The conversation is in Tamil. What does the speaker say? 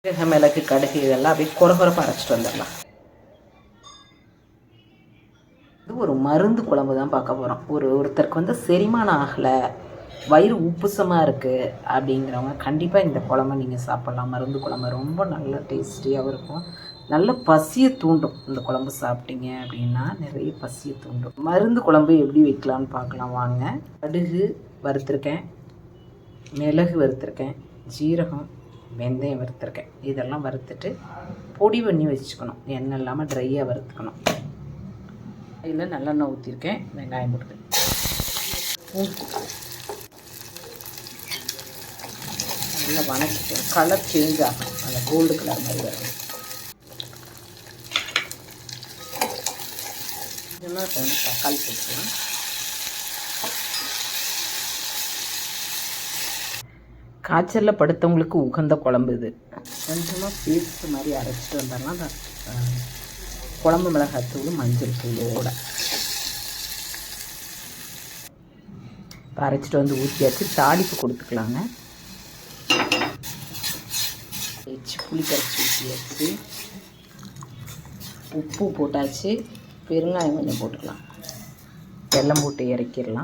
மிளகு கடுகு இதெல்லாம் அப்படியே கொரகொரப்பாக அரைச்சிட்டு வந்துடலாம். இது ஒரு மருந்து குழம்பு தான் பார்க்க போகிறோம். ஒருத்தருக்கு வந்து செரிமானம் ஆகலை, வயிறு உப்புசமாக இருக்குது அப்படிங்கிறவங்க கண்டிப்பாக இந்த குழம்பை நீங்கள் சாப்பிட்லாம். மருந்து குழம்பு ரொம்ப நல்ல டேஸ்டியாகவும் இருக்கும். நல்ல பசியை தூண்டும். இந்த குழம்பு சாப்பிட்டீங்க அப்படின்னா நிறைய பசியை தூண்டும். மருந்து குழம்பு எப்படி வைக்கலான்னு பார்க்கலாம் வாங்க. கடுகு வறுத்துருக்கேன், மிளகு வறுத்துருக்கேன், ஜீரகம், வெந்தயம் வறுத்துருக்கேன். இதெல்லாம் வறுத்துட்டு பொடி பண்ணி வச்சுக்கணும். எண்ணெய் இல்லாமல் ட்ரையாக வறுத்துக்கணும். இதில் நல்லெண்ணெய் ஊற்றிருக்கேன், வெங்காயம் போட்டுக்கேன், நல்லா வணக்கிட்டேன். கலர் சேஞ்ச் ஆகும், அந்த கோல்டு கலர் மாதிரி வரும். இதெல்லாம் வந்து தக்காளி போட்டுக்கலாம். காய்ச்சலில் படுத்தவங்களுக்கு உகந்த குழம்பு இது. கொஞ்சமாக பேஸ்ட் மாதிரி அரைச்சிட்டு வந்தோம்னா அந்த குழம்பு மிளகாத்தூள், மஞ்சள் தூளோட அரைச்சிட்டு வந்து ஊற்றியாச்சு. தாளிப்பு கொடுத்துக்கலாங்க. புளி கரைச்சி ஊற்றியாச்சு, உப்பு போட்டாச்சு, பெருங்காயம் கொஞ்சம் போட்டுக்கலாம், வெல்லம் போட்டு இறக்கிடலாம்.